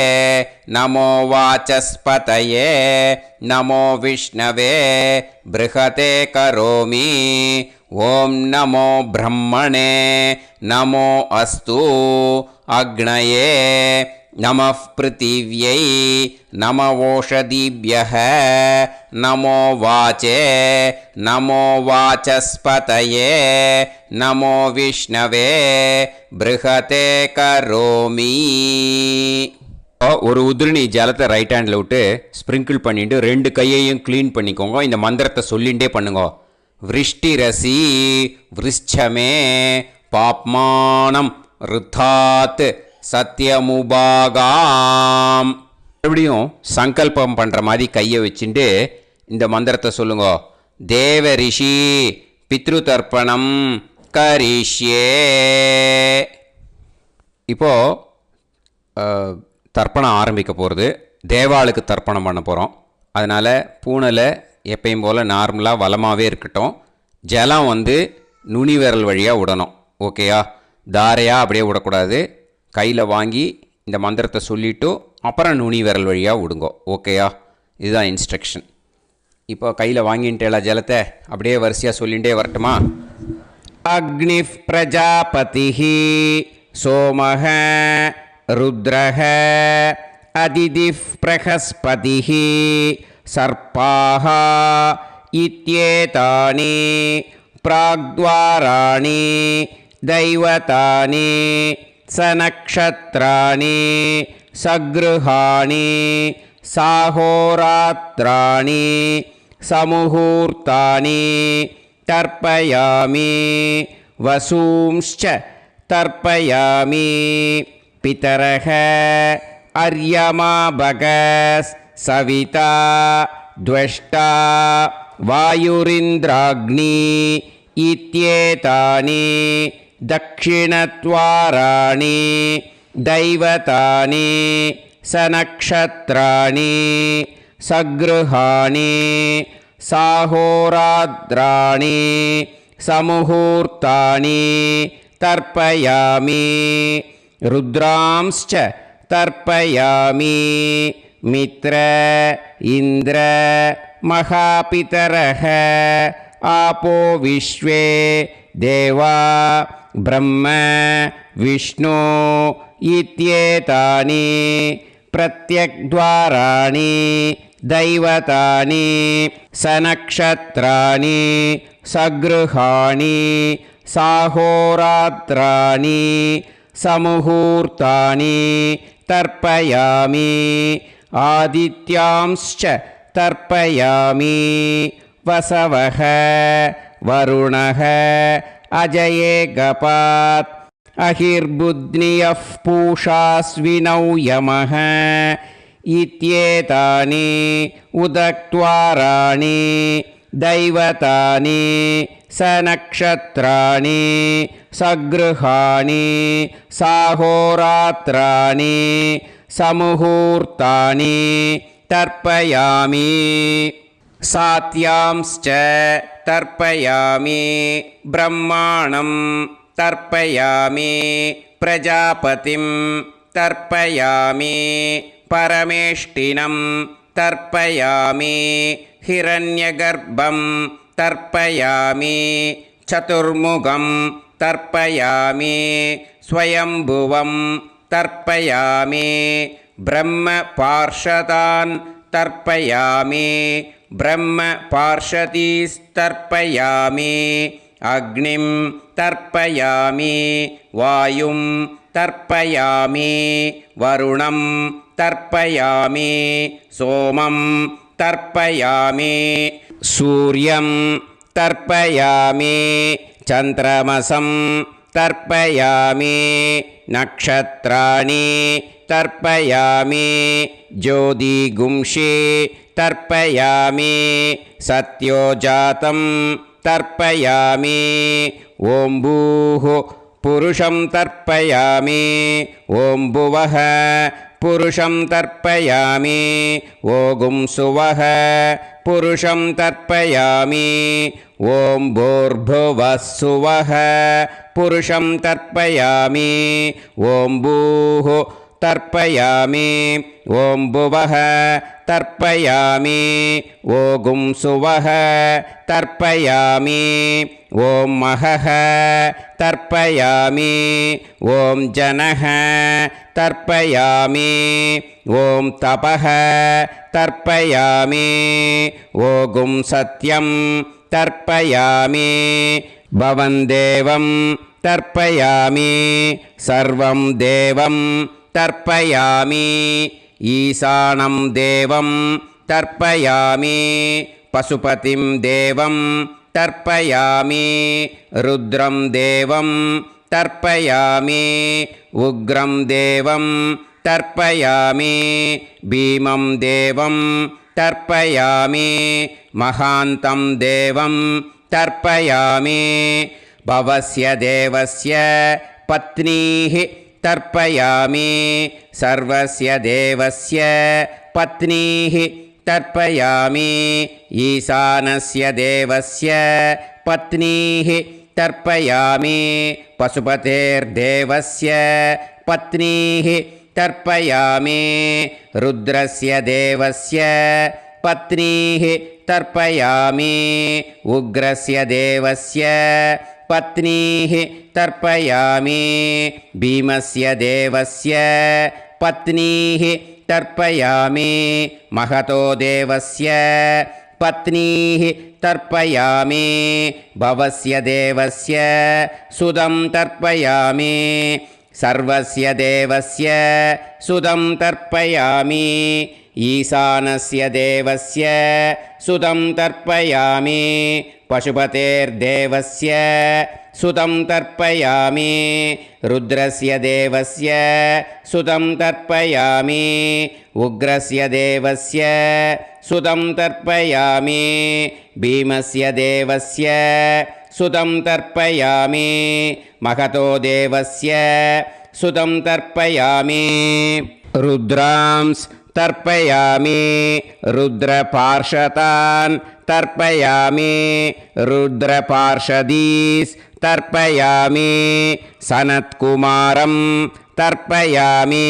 நமோ வாசஸ்பதயே நமோ விஷ்ணவே ப்ருஹதே கரோமி. ஓம் நமோ பிரம்மணே நமோ அஸ்து அக்னயே நமः பிருத்திவ்யை நமவோஷதிभ्यः நமோ வாச்சே நமோ வாசஸ்பதயே நமோ விஷ்ணவே ப்ருஹதே கரோமி. ஒரு உதிரணி ஜலத்தை ரைட் ஹேண்டில் விட்டு ஸ்ப்ரிங்கிள் பண்ணிட்டு 2 கையையும் க்ளீன் பண்ணிக்கோங்க. இந்த மந்திரத்தை சொல்லிகிட்டே பண்ணுங்க. விருஷ்டிரசி விருஷ்சமே பாப்மானம் ருத்தாத் சத்யமுபாகாம். மறுபடியும் சங்கல்பம் பண்ணுற மாதிரி கையை வச்சுட்டு இந்த மந்திரத்தை சொல்லுங்க. தேவ ரிஷி பித்ரு தர்ப்பணம் கரிஷ்யே. இப்போது தர்ப்பணம் ஆரம்பிக்க போகிறது. தேவாளுக்கு தர்ப்பணம் பண்ண போகிறோம். அதனால் பூனையில் எப்பயும் போல் நார்மலாக வளமாகவே இருக்கட்டும். ஜலம் நுனி விரல் வழியாக விடணும். ஓகேயா? தாரையாக அப்படியே விடக்கூடாது. கையில் வாங்கி இந்த மந்திரத்தை சொல்லிவிட்டு அப்புறம் நுனி விரல் வழியாக விடுங்கோ. ஓகேயா? இதுதான் இன்ஸ்ட்ரக்ஷன். இப்போ கையில் வாங்கிட்டேல ஜலத்தை அப்படியே வரிசையாக சொல்லிகிட்டே வரட்டுமா? அக்னிஃப் பிரஜாபதிஹி சோமஹ ருத்ரஹ அதிதிஃப் பிரகஸ்பதிஹி சர்ப்பாஹ இத்யேதானி பிராக்த்வாராணி தைவதானி சநக்ஷத்ராணி சக்ருஹாணி சாஹோராத்ராணி சமுஹூர்த்தானி தர்ப்பயாமி வசூம்ச்ச தர்ப்பயாமி பிதரஹ அர்யமா பகஸ் सविता द्वष्टा वायुरिन्द्राग्नी इत्येतानि दक्षिणद्वाराणि दैवतानि सनक्षत्राणि सगृहाणि साहोरात्राणि समुहूर्तानि तर्पयामि रुद्रांश्च तर्पयामि मित्र इन्द्र महापितरः आपो विश्वे देवा ब्रह्म विष्णु इत्येतानि प्रत्यग्द्वाराणि दैवतानि सनक्षत्राणि सगृहाणि साहोरात्राणि समुहूर्तानि तर्पयामि आदित्यांश्च तर्पयामि वसवः वरुणः अजये गपात् अहिर्बुध्नियः पूषास्विनौ यमः इत्येतानि उदक्त्वाराणि दैवतानि सनक्षत्राणि सगृहाणि साहोरात्राणि समुहूर्तानि तर्पयामि सात्यांश्च तर्पयामि ब्रह्माणं तर्पयामि प्रजापतिं तर्पयामि परमेष्टिनं तर्पयामि हिरण्यगर्भं तर्पयामि चतुर्मुखं तर्पयामि स्वयंभुवं तर्पयामि ब्रह्मपार्षदान् तर्पयामि ब्रह्मपार्षदीस्तर्पयामि अग्निं तर्पयामि वायुं तर्पयामि वरुणं तर्पयामि सोमं तर्पयामि सूर्यं तर्पयामि चन्द्रमसं तर्पयामि नक्षत्राणि तर्पयामि ज्योतिगुंषि तर्पयामि सत्योजातं तर्पयामि ॐ भूः पुरुषं तर्पयामि ॐ भुवः पुरुषं तर्पयामि ॐ सुवः पुरुषं तर्पयामि ॐ भूर्भुवः सुवः पुरुषं तर्पयामि ॐ भूः तर्पयामि ॐ भुवः तर्पयामि ॐ सुवः तर्पयामि ॐ महः तर्पयामि ॐ जनः तर्पयामि ॐ तपः तर्पयामि ॐ सत्यं तर्पयामि भवन्देवं तर्पयामि सर्वं देवं तर्पयामि ईशानं देवं तर्पयामि पशुपतिं देवं तर्पयामि रुद्रं देवं तर्पयामि उग्रं देवं तर्पयामि भीमं देवं तर्पयामि महान्तं देवं तर्पयामि भवस्य देवस्य पत्नीः तर्पयामि सर्वस्य देवस्य पत्नीः तर्पयामि ईशानस्य देवस्य पत्नीः तर्पयामि पशुपतेर्देवस्य पत्नीः तर्पयामि रुद्रस्य देवस्य पत्नीः तर्पयामि उग्रस्य देवस्य पत्नीः तर्पयामि भीमस्य देवस्य पत्नीः तर्पयामि महतो देवस्य पत्नीः तर्पयामि भवस्य देवस्य सुदं तर्पयामि सर्वस्य देवस्य सुदं तर्पयामि ईशानस्य देवस्य सुदं तर्पयामि पशुपतेर्देवस्य सुतं तर्पयामि रुद्रस्य देवस्य सुतं तर्पयामि उग्रस्य देवस्य सुतं तर्पयामि भीमस्य देवस्य सुतं तर्पयामि महतो देवस्य सुतं तर्पयामि रुद्रांस् तर्पयामि रुद्रपार्षदान् तर्पयामि रुद्रपार्षदीस् तर्पयामि सनत्कुमारं तर्पयामि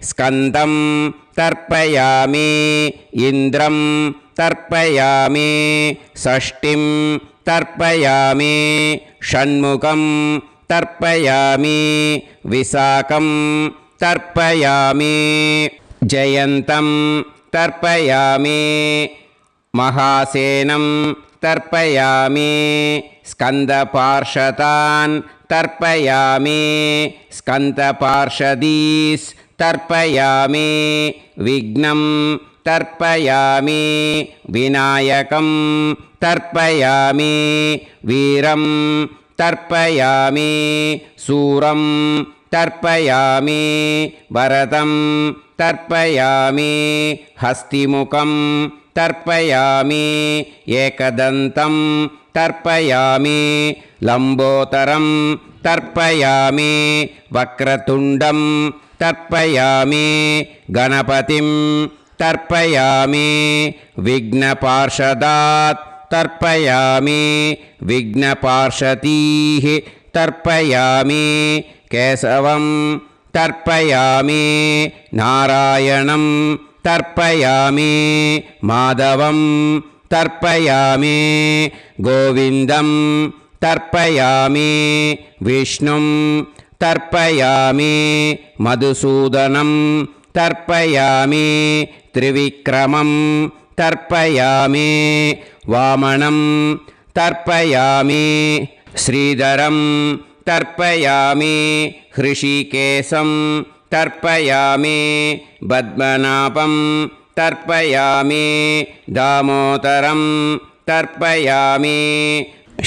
स्कन्दं तर्पयामि इन्द्रं तर्पयामि षष्टिं तर्पयामि षण्मुखं तर्पयामि विशाखं तर्पयामि जयन्तं तर्पयामि महासेनं तर्पयामि स्कन्दपार्षदान् तर्पयामि स्कन्दपार्षदीस् तर्पयामि विघ्नं तर्पयामि विनायकं तर्पयामि वीरं तर्पयामि सूरं तर्पयामि वरदं तर्पयामि हस्तिमुखं तर्पयामि एकदन्तं तर्पयामि लम्बोदरं तर्पयामि वक्रतुण्डं तर्पयामि गणपतिं तर्पयामि विघ्नपार्षदात् तर्पयामि विघ्नपार्षदीः तर्पयामि केशवं तर्पयामि नारायणं तर्पयामि माधवं तर्पयामि गोविन्दं तर्पयामि विष्णुं तर्पयामि मधुसूदनं तर्पयामि त्रिविक्रमं तर्पयामि वामनं तर्पयामि श्रीधरं तर्पयामि हृषिकेशं तर्पयामि पद्मनाभं तर्पयामि दामोदरं तर्पयामि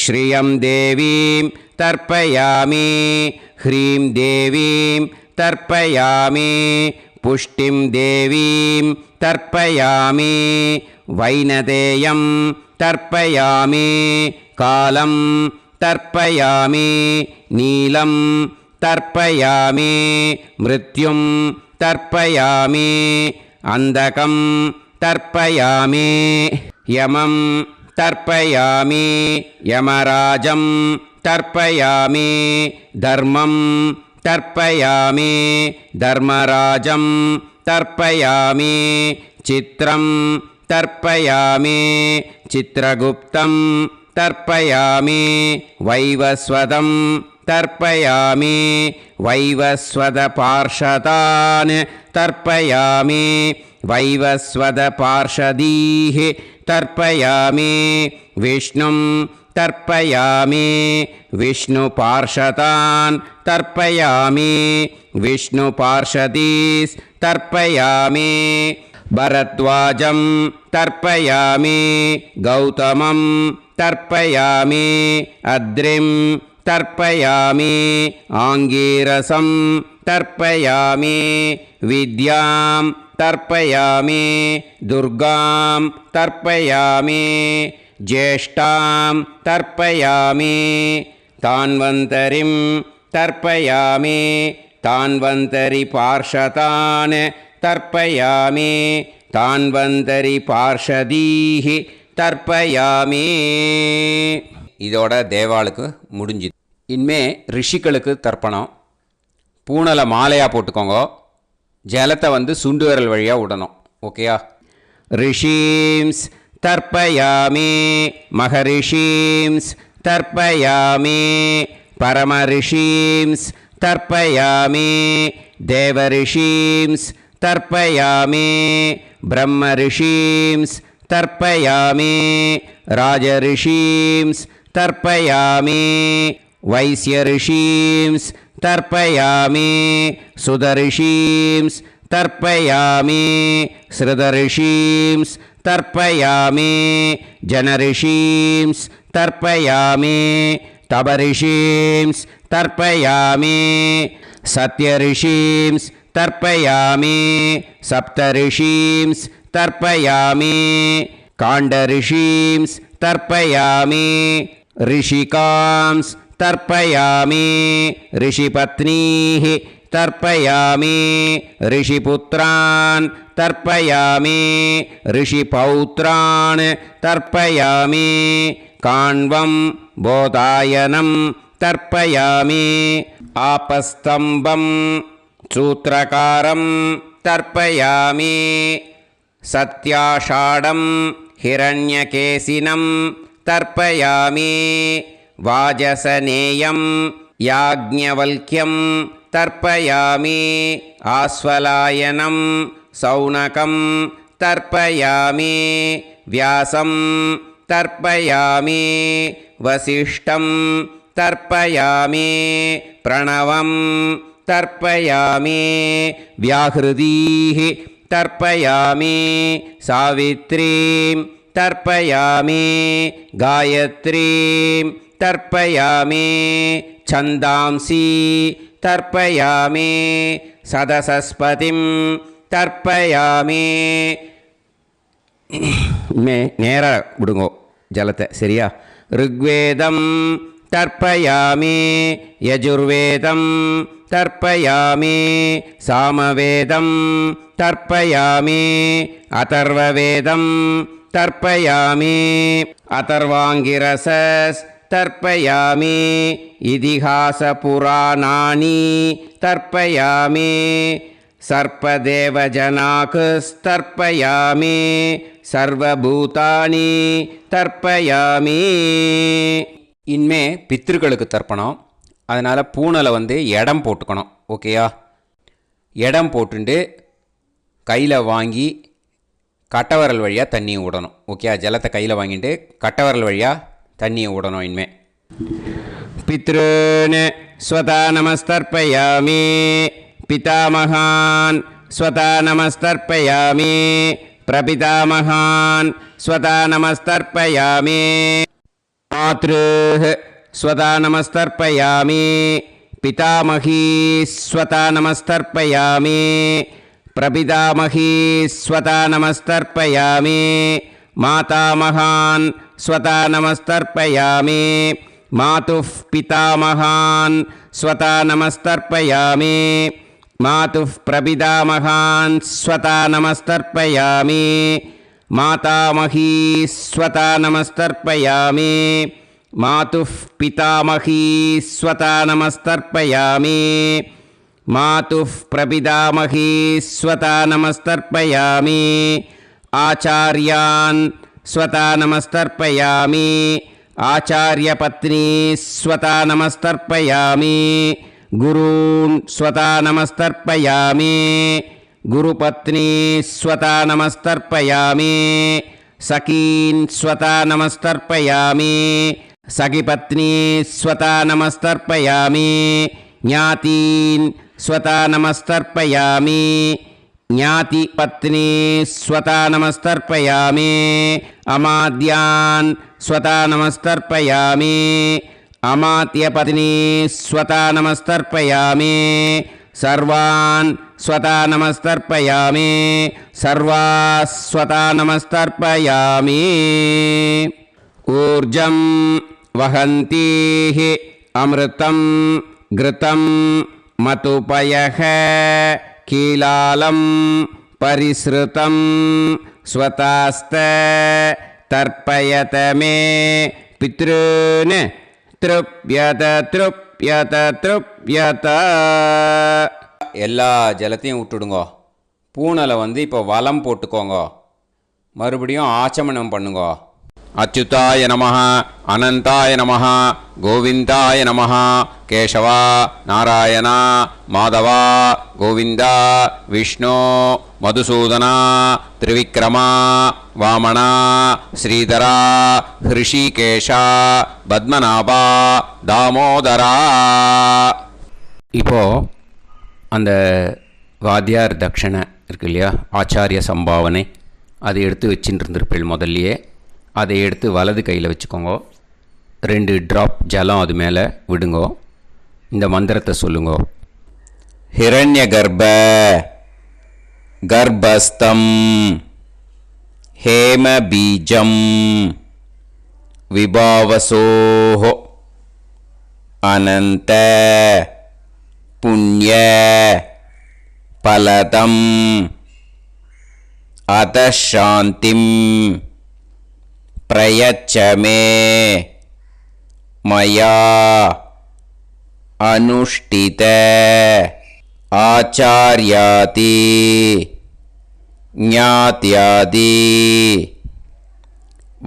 श्रियं देवीं तर्पयामि ह्रीं देवीं तर्पयामि पुष्टिं देवीं तर्पयामि वैनतेयं तर्पयामि कालं तर्पयामि नीलं तर्पयामि मृत्युं तर्पयामि अन्धकं तर्पयामि यमं तर्पयामि यमराजं तर्पयामि धर्मं तर्पयामि धर्मराजं तर्पयामि चित्रं तर्पयामि चित्रगुप्तं तर्पयामि वैवस्वतं तर्पयामि वैवस्वतपार्षदान् तर्पयामि वैवस्वतपार्षदीः तर्पयामि विष्णुं तर्पयामि विष्णुपार्षदान् तर्पयामि विष्णुपार्षदीस् तर्पयामि भरद्वाजं तर्पयामि गौतमं तर्पयामि अद्रिं तर्पयामि आङ्गीरसं तर्पयामि विद्यां तर्पयामि दुर्गां तर्पयामि ज्येष्ठां तर्पयामि तान्वन्तरिं तर्पयामि तान्वन्तरिपार्षदान् तर्पयामि तान्वन्तरिपार्षदीः தர்ப்பயாமி. இதோட தேவாளுக்கு முடிஞ்சுது. இனிமே ரிஷிகளுக்கு தர்ப்பணம். பூனலை மாலையாக போட்டுக்கோங்க. ஜலத்தை சுண்டு விரல் வழியாக விடணும். ஓகேயா? ரிஷீம்ஸ் தர்ப்பயாமி, மகரிஷீம்ஸ் தர்ப்பயாமி, பரமரிஷீம்ஸ் தர்ப்பயாமி, தேவரிஷீம்ஸ் தர்ப்பயாமி, பிரம்மரிஷீம்ஸ் தர்ப்பயாமி, ராஜரிஷீம்ஸ் தர்ப்பயாமி, வைஸ்யரிஷீம்ஸ் தர்ப்பயாமி, சுதரிஷீம்ஸ் தர்ப்பயாமி, ஸ்ருதரிஷீம்ஸ் तर्पयामि जनऋषींस् तर्पयामि तपऋषींस् तर्पयामि सत्यऋषींस् तर्पयामि सप्तऋषींस् तर्पयामि काण्डऋषींस् तर्पयामि ऋषिकांस् तर्पयामि ऋषिपत्नीः तर्पयामि ऋषिपुत्रान् तर्पयामि ऋषिपौत्रान् तर्पयामि काण्वं बोधायनं तर्पयामि आपस्तम्भं सूत्रकारं तर्पयामि सत्याषाढं हिरण्यकेशिनं तर्पयामि वाजसनेयं याज्ञवल्क्यं तर्पयामि आस्वलायनं सौनकं तर्पयामि व्यासं तर्पयामि वसिष्ठं तर्पयामि प्रणवं तर्पयामि व्याहृतीः तर्पयामि सावित्रीं तर्पयामि गायत्रीं तर्पयामि छन्दांसि तर्पयामि सदसस्पतिं तर्पयामि நேராக விடுங்கோ ஜலத்தை சரியா ऋग्वेदं तर्पयामि यजुर्वेदं तर्पयामि सामवेदं तर्पयामि अथर्ववेदं तर्पयामि अथर्वाङ्गिरसस् तर्पयामि इतिहासपुराणानि तर्पयामि सर्पदेवजनाकस्तर्पयामि सर्वभूतानि तर्पयामि இனிமே பித்திருக்களுக்கு தர்ப்பணம். அதனால் பூனலை இடம் போட்டுக்கணும். ஓகேயா? இடம் போட்டுண்டு கையில் வாங்கி கட்டவரல் வழியாக தண்ணியை விடணும். ஓகே? ஜலத்தை கையில் வாங்கிட்டு கட்டவரல் வழியாக தண்ணியை விடணும். இனிமே பித்ருன் ஸ்வதா நமஸ்தர்ப்பயாமி पितामहान् स्वता नमस्तर्पयामि प्रपितामहान् स्वता नमस्तर्पयामि मातृः स्वता नमस्तर्पयामि पितामही स्वता नमस्तर्पयामि प्रपितामही स्वता नमस्तर्पयामि मातामहान् स्वता नमस्तर्पयामि मातुः पितामहान् स्वता नमस्तर्पयामि मातुः प्रपितामहान् स्वता नमस्तर्पयामि मातामही स्वता नमस्तर्पयामि मातुः पितामही स्वता नमस्तर्पयामि मातुः प्रपितामही स्वता नमस्तर्पयामि आचार्यान् स्वता नमस्तर्पयामि आचार्यपत्नी स्वता नमस्तर्पयामि गुरून् स्वता नमस्तर्पयामि गुरुपत्नी स्वता नमस्तर्पयामि सखीन् स्वता नमस्तर्पयामि सखिपत्नी स्वता नमस्तर्पयामि ज्ञातीन् स्वता नमस्तर्पयामि ज्ञातिपत्नी स्वता नमस्तर्पयामि अमाद्यान् स्वता नमस्तर्पयामि अमात्यपत्नी स्वता नमस्तर्पयामि सर्वान् स्वता नमस्तर्पयामि सर्वाः स्वता नमस्तर्पयामि ऊर्जं वहन्तीः अमृतं घृतं मतुपयः कीलालं परिसृतं स्वतास्त तर्पयत मे पितॄन् तृप्यत तृप्यत तृप्यत எல்லா ஜலத்தையும் விட்டுடுங்கோ. பூனலை இப்போ வலம் போட்டுக்கோங்க. மறுபடியும் ஆச்சமனம் பண்ணுங்கோ. அச்சுதாய நமஹ அனந்தாய நமஹ கோவிந்தாய நமஹ கேசவா நாராயணா மாதவா கோவிந்தா விஷ்ணு மதுசூதனா திரிவிக்ரமா வாமனா ஸ்ரீதரா ஹிருஷிகேஷா பத்மநாபா தாமோதரா. இப்போது அந்த வாத்தியார் தட்சணை இருக்கு இல்லையா, ஆச்சாரிய சம்பாவனை, அதை எடுத்து வச்சுட்டு இருந்திருப்பேள் முதல்லையே. அதை எடுத்து வலது கையில் வச்சுக்கோங்க. 2 ட்ராப் ஜலம் அது மேலே விடுங்கோ. இந்த மந்திரத்தை சொல்லுங்கோ. ஹிரண்ய கர்ப்ப கர்ப்பஸ்தம் ஹேம பீஜம் விபாவசோஹோ அனந்த புண்ணிய பலதம் அதசாந்திம் பிரயச்சமே மயா அனுஷ்டித ஆச்சார்யாதி ஞாத்யாதி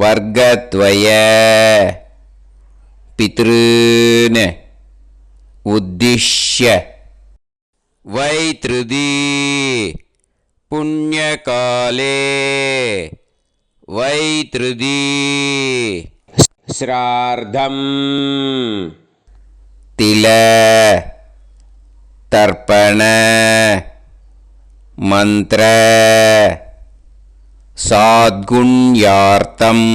வர்க்கத்வய பித்ருன் உத்திஷ்ய வைத்ருதி புண்ணியகாலே வைத்ருதி ஸ்ரார்த்தம் தில தர்ப்பண மந்திர சாத்குண்யார்த்தம்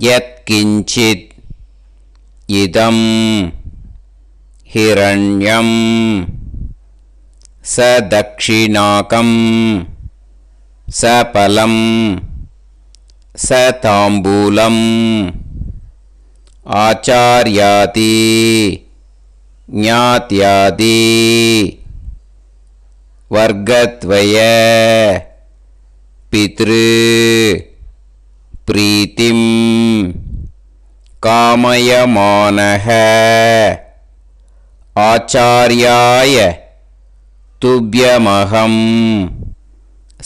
யத்கிஞ்சித் இதம் ஹிரண்யம் சதக்ஷிணாகம் சபலம் சதாம்பூலம் ஆச்சார்யாதி ஞாத்யாதி வர்க்கத்வய பித்ரு பிரீத்திம் காமயமானஹ ஆச்சார்யாய துப்யமஹம்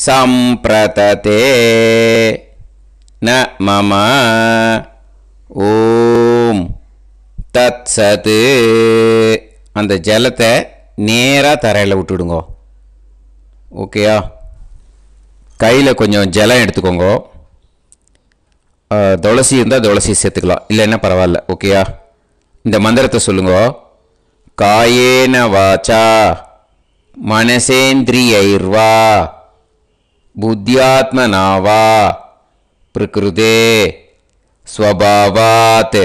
சம்பிரததே ந மம ஓம் தத்சத். அந்த ஜலத்தை நேராக தரையில் விட்டுடுங்க. ஓகேயா? கையில் கொஞ்சம் ஜலம் எடுத்துக்கோங்க. துளசி இருந்தால் துளசி சேர்த்துக்கலாம், இல்லைன்னா பரவாயில்ல. ஓகேயா? இந்த மந்திரத்தை சொல்லுங்க. காயேன வாச்சா மனசேந்திரியைர்வா புத்தியாத்மனாவா பிரகிருதே ஸ்வபாவாத்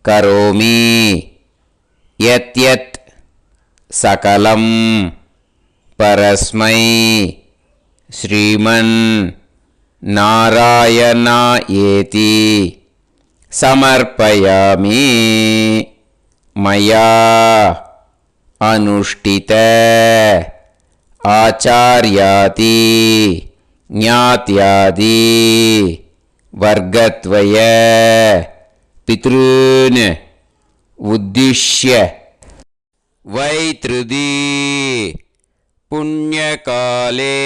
கரோமி யத் யத் சகலம் பரஸ்மை ஸ்ரீமன் நாராயணா ஏதி சமர்ப்பயாமி மயா அனுஷ்டித ஆச்சார்யாதி ஞாத்யாதி வர்க்கத்வய பித்ருன் உத்திஷ்ய வைத்ருதி புண்ணியகாலே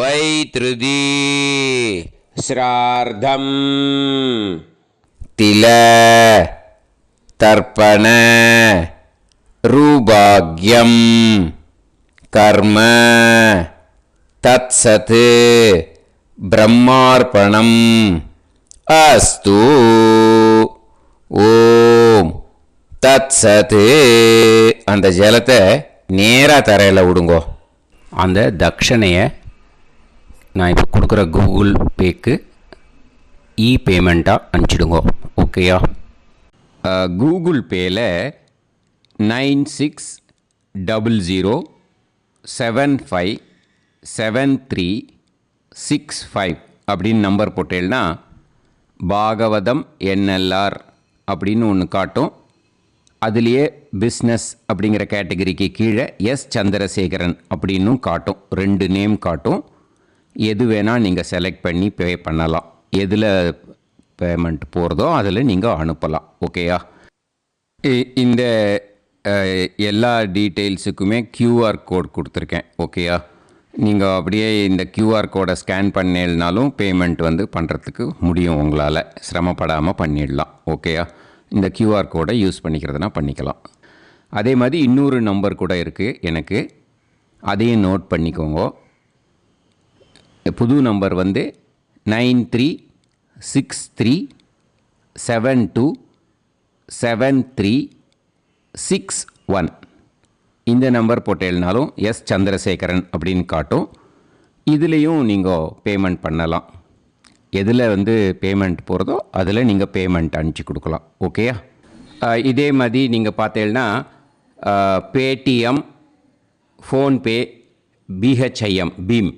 வைத்ருதி ஸ்ரார்த்தம் தில தர்ப்பண ரூபாக்யம் கர்ம தத்சத் பிரம்மார்ப்பணம் அஸ்து. ஓம் தத்சத். அந்த ஜலத்தை நேராக தரையில் விடுங்கோ. அந்த தட்சணையை நான் இப்போ கொடுக்குற கூகுள் பேக்கு பேமெண்ட்டாக அனுப்பிச்சிடுங்கோ. ஓகேயா? கூகுள் பேயில் 9600757365 அப்படின்னு நம்பர் போட்டேன்னா பாகவதம் என்எல்ஆர் அப்படின்னு ஒன்று காட்டும். அதுலேயே பிஸ்னஸ் அப்படிங்கிற கேட்டகரிக்கு கீழே எஸ் சந்திரசேகரன் அப்படின்னும் காட்டும். 2 நேம் காட்டும். எது வேணால் நீங்கள் செலக்ட் பண்ணி பே பண்ணலாம். எதில் பேமெண்ட் போகிறதோ அதில் நீங்கள் அனுப்பலாம். ஓகேயா? இந்த எல்லா டீட்டெயில்ஸுக்குமே QR கோட் கொடுத்துருக்கேன். ஓகேயா? நீங்கள் அப்படியே இந்த QR கோடை ஸ்கேன் பண்ணேல்னாலும் பேமெண்ட் பண்ணுறதுக்கு முடியும். உங்களால் சிரமப்படாமல் பண்ணிடலாம். ஓகேயா? இந்த QR கோடை யூஸ் பண்ணிக்கிறதுனா பண்ணிக்கலாம். அதே மாதிரி இன்னொரு நம்பர் கூட இருக்குது எனக்கு, அதையும் நோட் பண்ணிக்கோங்க. புது நம்பர் 9363727361. இந்த நம்பர் போட்டேல்னாலும் எஸ் சந்திரசேகரன் அப்படின்னு காட்டும். இதுலேயும் நீங்கள் பேமெண்ட் பண்ணலாம். எதில் வந்து பேமெண்ட் போகிறதோ அதில் நீங்கள் பேமெண்ட் அனுப்பிச்சி கொடுக்கலாம். ஓகேயா? இதே மாதிரி நீங்கள் பார்த்தீங்கன்னா பேடிஎம், ஃபோன்பே, பிஹெச்ஐஎம், பீம்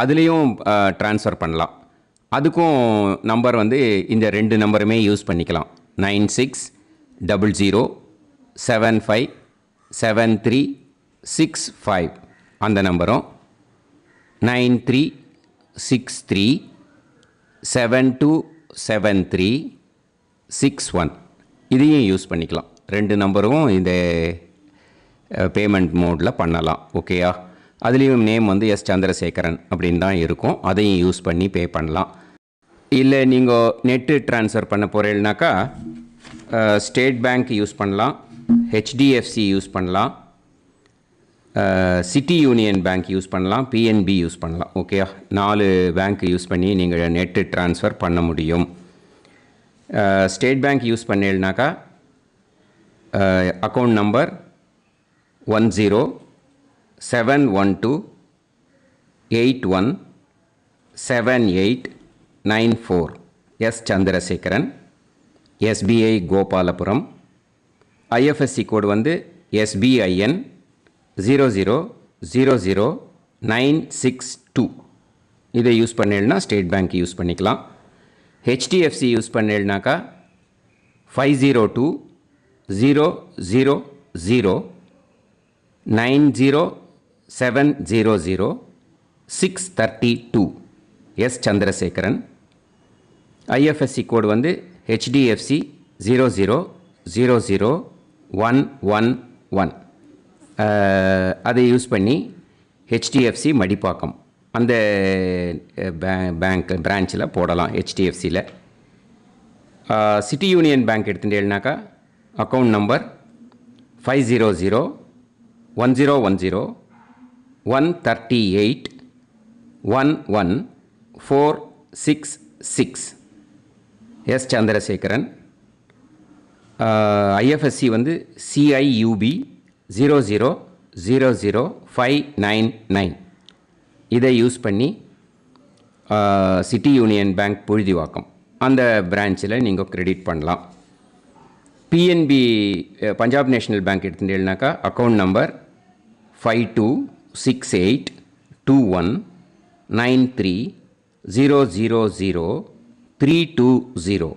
அதுலேயும் ட்ரான்ஸ்ஃபர் பண்ணலாம். அதுக்கும் நம்பர் வந்து இந்த 2 நம்பருமே யூஸ் பண்ணிக்கலாம். 9600757365 அந்த நம்பரும் 9363727361 இதையும் யூஸ் பண்ணிக்கலாம். 2 நம்பரும் இந்த பேமெண்ட் மோடில் பண்ணலாம். ஓகேயா? அதுலேயும் நேம் வந்து எஸ் சந்திரசேகரன் அப்படின்னு தான் இருக்கும். அதையும் யூஸ் பண்ணி பே பண்ணலாம். இல்லை நீங்கள் நெட்டு ட்ரான்ஸ்ஃபர் பண்ண போகிறீங்கனாக்கா ஸ்டேட் பேங்க் யூஸ் பண்ணலாம், ஹெச்டிஎஃப்சி யூஸ் பண்ணலாம், சிட்டி யூனியன் பேங்க் யூஸ் பண்ணலாம், பிஎன்பி யூஸ் பண்ணலாம். ஓகேயா? 4 பேங்க் யூஸ் பண்ணி நீங்கள் நெட்டு ட்ரான்ஸ்ஃபர் பண்ண முடியும். ஸ்டேட் பேங்க் யூஸ் பண்ணீங்கனாக்கா account number 10712817894 S Chandrasekaran, SBI Gopalapuram. IFSC code வந்து SBIN 0000962. இதை யூஸ் பண்ணீங்கன்னா ஸ்டேட் பேங்க் யூஸ் பண்ணிக்கலாம். ஹெச்டிஎஃப்சி யூஸ் பண்ணீங்கனாக்கா 5020090700 எஸ் சந்திரசேகரன். ஐஎஃப்எஸ்சி கோடு வந்து HDFC 0000111. அதை யூஸ் பண்ணி HDFC மடிப்பாக்கம் அந்த பேங்க் பிரான்ச்சில் போடலாம். HDFCயில் சிட்டி யூனியன் பேங்க் எடுத்துட்டேன்னாக்கா account number 5001001381146 S Chandrasekaran. IFSC வந்து CIUB 0000599. இதை யூஸ் பண்ணி சிட்டி யூனியன் பேங்க் புழுதிவாக்கம் அந்த பிரான்ச்சில் நீங்கள் கிரெடிட் பண்ணலாம். பிஎன்பி பஞ்சாப் நேஷ்னல் பேங்க் எடுத்துட்டேன்னாக்கா account number 52682193000320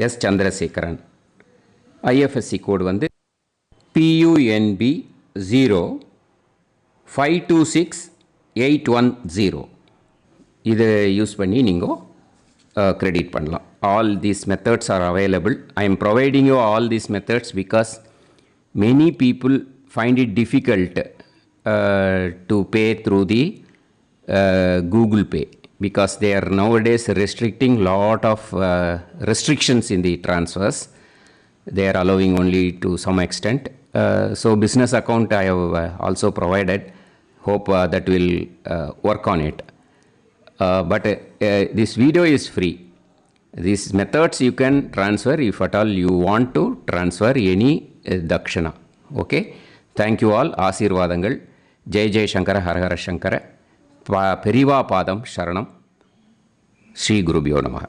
S Chandrasekaran. IFSC code வந்து PUNB 0526810. இதை யூஸ் பண்ணி நீங்கள் கிரெடிட் பண்ணலாம். All these methods are available. I am providing you all these methods because many people find it difficult to pay through the Google Pay because they are nowadays restricting lot of restrictions in the transfers. They are allowing only to some extent. So business account I have also provided. Hope that will work on it. But this video is free. These methods you can transfer if at all you want to transfer any dakshana. Okay. Thank you all. ஆசீர்வாதங்கள். ஜெய் ஜெய் சங்கர ஹரஹர சங்கர. பெரிவா பாதம் சரணம். ஸ்ரீ குருபியோ நமः.